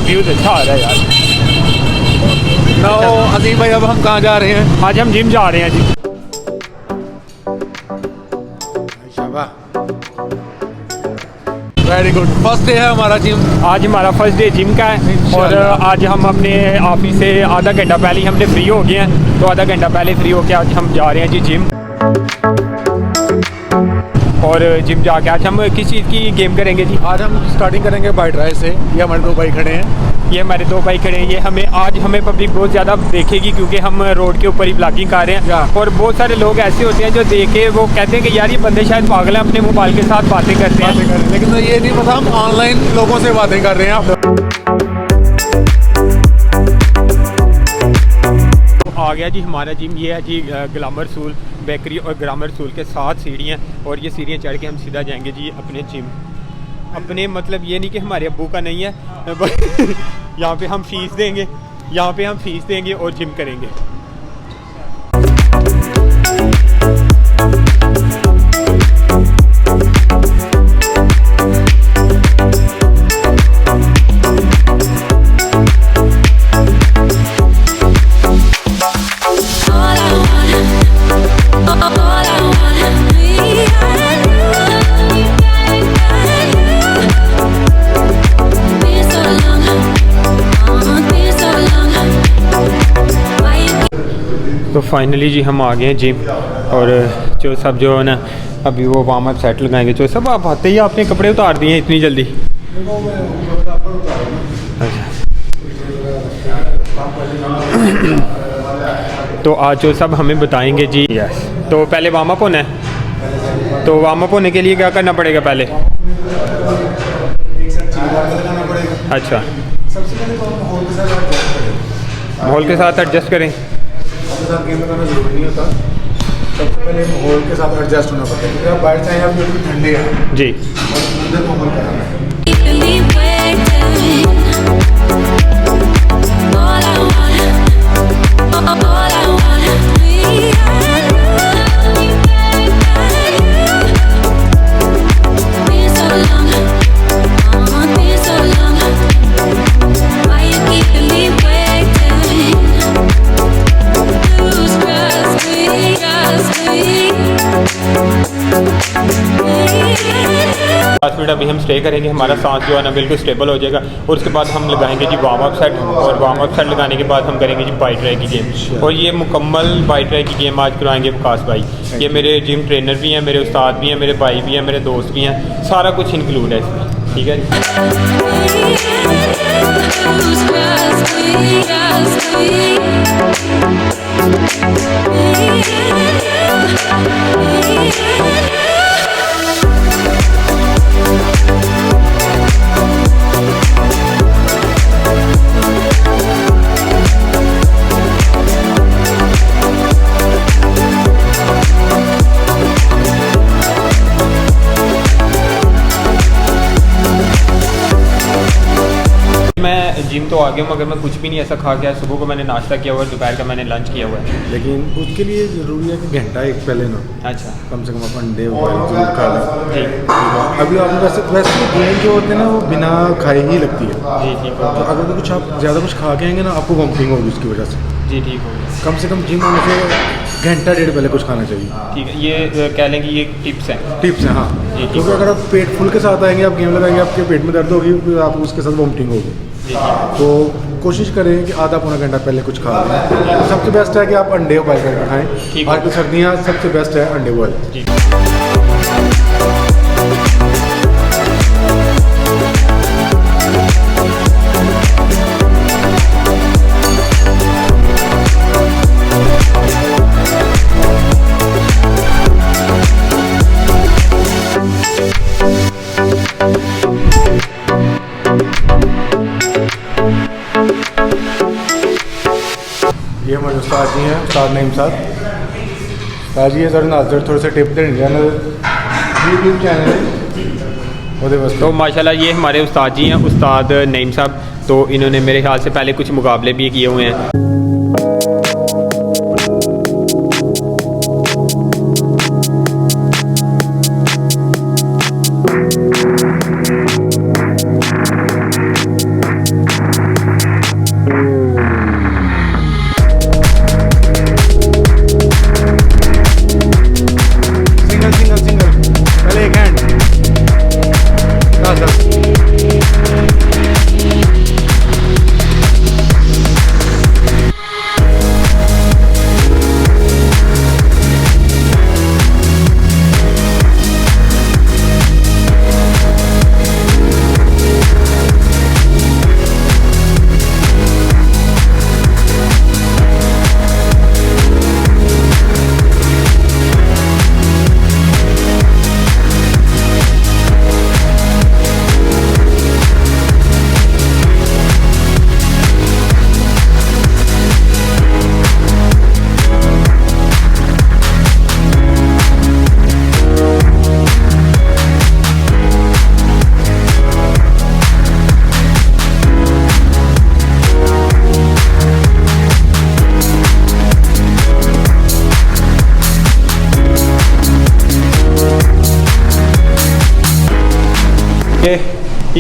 Views अच्छा आ रहा है यार। अजीम भाई अब हम कहाँ जा रहे हैं? आज हम जिम जा रहे हैं जी। Very good. फर्स्ट डे है हमारा जिम। आज हमारा फर्स्ट डे जिम का है और आज हम अपने ऑफिस से आधा घंटा पहले ही हमने फ्री हो गए हैं, तो आधा घंटा पहले फ्री होकर आज हम जा रहे हैं जी जिम। और जिम जाके आज हम किस चीज़ की गेम करेंगे जी? आज हम स्टार्टिंग करेंगे बाइक ड्राइव से। ये हमारे दो भाई खड़े हैं। ये हमारे दो भाई खड़े हैं। ये हमें पब्लिक बहुत ज़्यादा देखेगी क्योंकि हम रोड के ऊपर ही ब्लॉगिंग कर रहे हैं। और बहुत सारे लोग ऐसे होते हैं जो देखे वो कहते हैं कि यार ये बंदे शायद पागल हैं, अपने मोबाइल के साथ बातें करते हैं। लेकिन ये नहीं पता हम ऑनलाइन लोगों से बातें कर रहे हैं। आ गया जी हमारा जिम। ये है जी ग्लैमर रसूल बेकरी और ग्लैमर रसूल के साथ सीढ़ियाँ, और ये सीढ़ियाँ चढ़ के हम सीधा जाएंगे जी अपने जिम। अपने मतलब ये नहीं कि हमारे अब्बू का नहीं है यहाँ पे हम फीस देंगे और जिम करेंगे। तो फाइनली जी हम आ गए हैं जिम, और जो सब जो है ना अभी वो वार्म अप सेट लगाएंगे। जो सब आप आते ही आपने कपड़े उतार दिए हैं इतनी जल्दी? अच्छा। तो आज जो सब हमें बताएंगे जी। यस। तो पहले वार्म अप होना है, तो वार्म अप होने के लिए क्या करना पड़ेगा पहले? अच्छा, सबसे पहले तो हम माहौल के साथ एडजस्ट करें। साथ गेम लगाना जरूरी नहीं होता। सबसे पहले माहौल के साथ एडजस्ट होना पड़ता है, क्योंकि आप बाहर चाहें आप बिल्कुल ठंडे हैं जी, और अंदर माहौल कराना है। पाँच मिनट अभी हम स्टे करेंगे, हमारा सांस जो है ना बिल्कुल स्टेबल हो जाएगा, और उसके बाद हम लगाएंगे जी वार्म अप सेट, और वार्म अप सेट लगाने के बाद हम करेंगे जी बाइक ड्राइव की गेम। और ये मुकम्मल बाइक ड्राइव की गेम आज करवाएंगे विकास भाई। ये मेरे जिम ट्रेनर भी हैं, मेरे उस्ताद भी हैं, मेरे भाई भी हैं, मेरे दोस्त भी हैं, सारा कुछ इंक्लूड है इसमें। ठीक है जिम तो आ गया हूँ, मगर मैं कुछ भी नहीं ऐसा खा गया। सुबह को मैंने नाश्ता किया हुआ है, दोपहर का मैंने लंच किया हुआ है। लेकिन उसके लिए ज़रूरी है कि घंटा एक पहले ना, अच्छा, कम से कम आप अंडे जरूर खा लें। जी अभी आप वैसे गेम जो होते हैं ना वो बिना खाए ही लगती है जी, ठीक हो तो अगर तो कुछ आप ज़्यादा कुछ खा के आएंगे ना आपको वॉमिटिंग होगी उसकी वजह से। जी, ठीक हो गया। कम से कम जिम होने से घंटा डेढ़ पहले कुछ खाना चाहिए। ठीक है, ये कह लें कि ये टिप्स हैं। टिप्स हैं, हाँ। जी, ठीक क्योंकि है। अगर आप पेट फुल के साथ आएंगे, आप गेम लगाएंगे, आपके पेट में दर्द होगी, फिर आप उसके साथ वॉमिटिंग होगी। जी, जी। तो कोशिश करें कि आधा पौना घंटा पहले कुछ खा लें। तो सबसे बेस्ट है कि आप अंडे बॉयल करके खाएं। आज तो सर्दियाँ, सबसे बेस्ट है अंडे बॉयल। जी। ये हमारे उस्ताद जी हैं, उस्ताद नईम साहब। उस्ताद जी सर नाजर थोड़े से टिप देने चैनल यूट्यूब चैनल तो माशाल्लाह ये हमारे उस्ताद जी हैं, उस्ताद नईम साहब। तो इन्होंने मेरे ख्याल से पहले कुछ मुकाबले भी किए हुए हैं।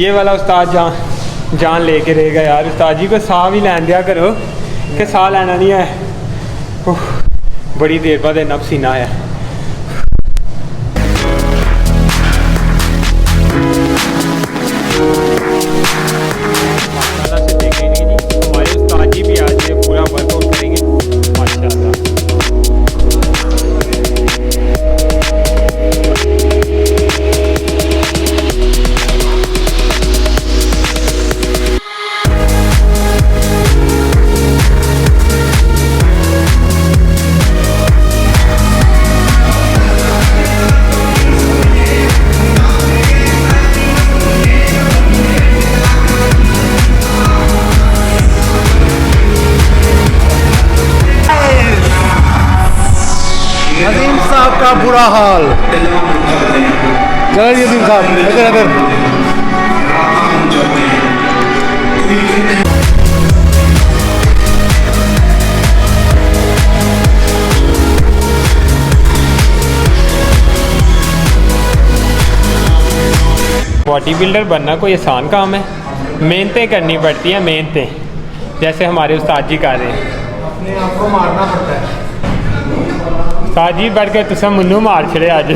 ये वाला उस्ताद जान लेके रहेगा यार। उस्ताद जी को साह भी लैन दिया करो कि साह लेना नहीं है। उफ, बड़ी देर बाद इन्ना पसीना आया। हमारे उस्ताद जी भी आज ये पूरा वर्कआउट करेंगे माशाल्लाह। नदीम साहब का बुरा हाल। चलो जी नदीम साहब इधर इधर। बॉडी बिल्डर बनना कोई आसान काम है, मेहनतें करनी पड़ती हैं, मेहनतें जैसे हमारे उस्ताद जी कर रहे हैं। अपने आप को मारना पड़ता है। उस्ताद जी बढ़ के तुम मन्नू मार छड़े अज।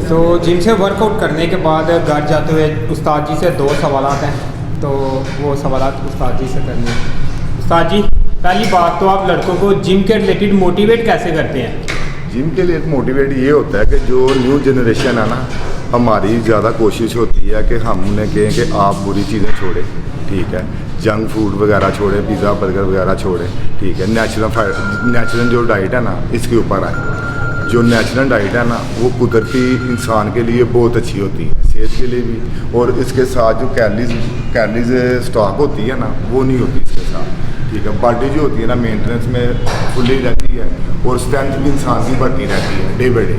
तो जिम से वर्कआउट करने के बाद घर जाते हुए उस्ताद जी से 2 सवालात हैं, तो वो सवालात उस्ताद जी से करने हैं। उस्ताद जी पहली बात तो आप लड़कों को जिम के रिलेटेड मोटिवेट कैसे करते हैं? जिम के लिए मोटिवेट ये होता है कि जो न्यू जनरेशन है ना, हमारी ज़्यादा कोशिश होती है कि हम उन्हें कहें कि आप बुरी चीज़ें छोड़ें, ठीक है, जंक फूड वगैरह छोड़ें, पिज़्ज़ा बर्गर वगैरह छोड़ें, ठीक है, नेचुरल जो डाइट है ना इसके ऊपर आए। जो नेचुरल डाइट है ना वो कुदरती इंसान के लिए बहुत अच्छी होती है, सेहत के लिए भी, और इसके साथ जो कैलरीज स्टॉक होती है ना वो नहीं होती इसके साथ, ठीक है। बॉडी जो होती है ना मेंटेनेंस में फुली रहती है और स्ट्रेंथ भी इंसान की बढ़ती रहती है डे बाई डे,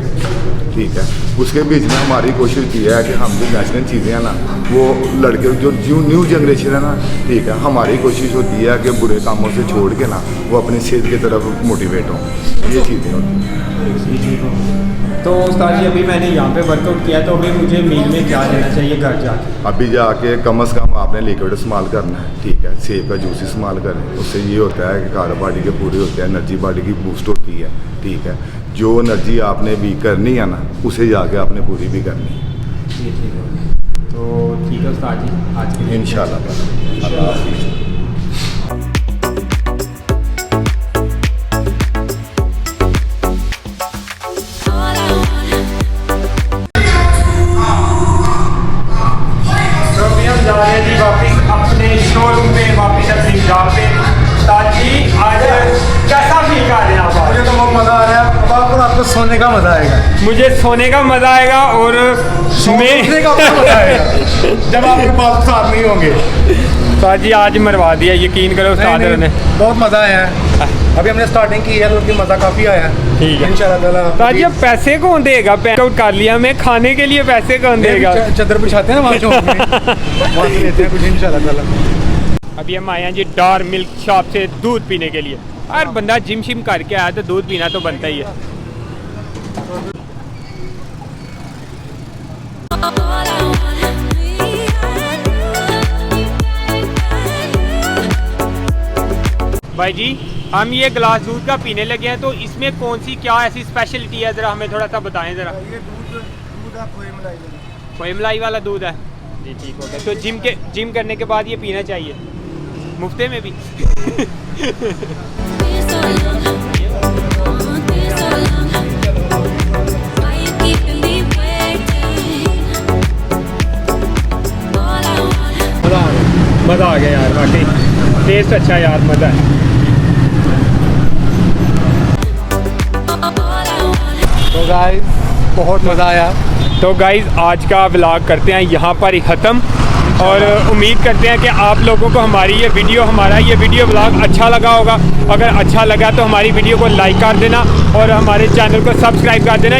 ठीक है। उसके बीच में हमारी कोशिश की है कि हम जो नेचुरल चीज़ें हैं ना वो लड़के जो न्यू जनरेशन है ना, ठीक है, हमारी कोशिश होती है कि बुरे कामों से छोड़ के ना वो अपनी सेहत की तरफ मोटिवेट हों, ये चीज़ें होती हैं। तो उस्ताद जी अभी मैंने यहाँ पे वर्कआउट किया, तो अभी मुझे मील में क्या लेना चाहिए घर जाके? अभी जाके कम से कम आपने लिक्विड इस्तेमाल करना है, ठीक है, सेब का जूस इस्तेमाल करें। उससे ये होता है कि कार्ब बॉडी के पूरे होते हैं, एनर्जी बॉडी की बूस्ट होती है, ठीक है। जो एनर्जी आपने भी करनी है ना उसे जाके आपने पूरी भी करनी है। ठीक है, तो ठीक है उस्ताद जी, आज के लिए इंशाल्लाह। अल्लाह हाफ़िज़। अपने शोरूम पे वापस अपनी जॉब पे। ताजी आज कैसा फील कर रहे हैं आप? मुझे तो बहुत मज़ा आ रहा है। अब आपको रात को सोने का मज़ा आएगा। मुझे सोने का मज़ा आएगा और सोने का मज़ा आएगा जब आपके पास साथ नहीं होंगे। ताजी आज मरवा दिया, यकीन करो उस्ताद ने। बहुत मज़ा आया है। अभी हमने स्टार्टिंग की है तो मज़ा काफ़ी आया है। ठीक है इंशाल्लाह। ताजी अब पैसे कौन देगा? वर्कआउट कर लिया मैं, खाने के लिए पैसे कौन देगा? चद्दर बिछाते हैं ना वहाँ चौक में, वहाँ से लेते हैं कुछ इंशाल्लाह। अभी हम आए हैं जी डार मिल्क शॉप से दूध पीने के लिए। हर बंदा जिम शिम करके आया तो दूध पीना तो बनता ही है। भाई जी हम ये गिलास दूध का पीने लगे हैं, तो इसमें कौन सी क्या ऐसी स्पेशलिटी है, ज़रा हमें थोड़ा सा बताएं ज़रा। ये दूध खोए मलाई वाला दूध है जी, ठीक हो गया। तो जिम करने के बाद ये पीना चाहिए मुफ्ते में भी? मज़ा आ गया यार, वाकई टेस्ट अच्छा यार, मज़ा है। तो गाइस बहुत मज़ा आया। तो गाइज़ आज का व्लॉग करते हैं यहाँ पर ही ख़त्म। और उम्मीद करते हैं कि आप लोगों को हमारा ये वीडियो ब्लॉग अच्छा लगा होगा। अगर अच्छा लगा तो हमारी वीडियो को लाइक कर देना और हमारे चैनल को सब्सक्राइब कर देना।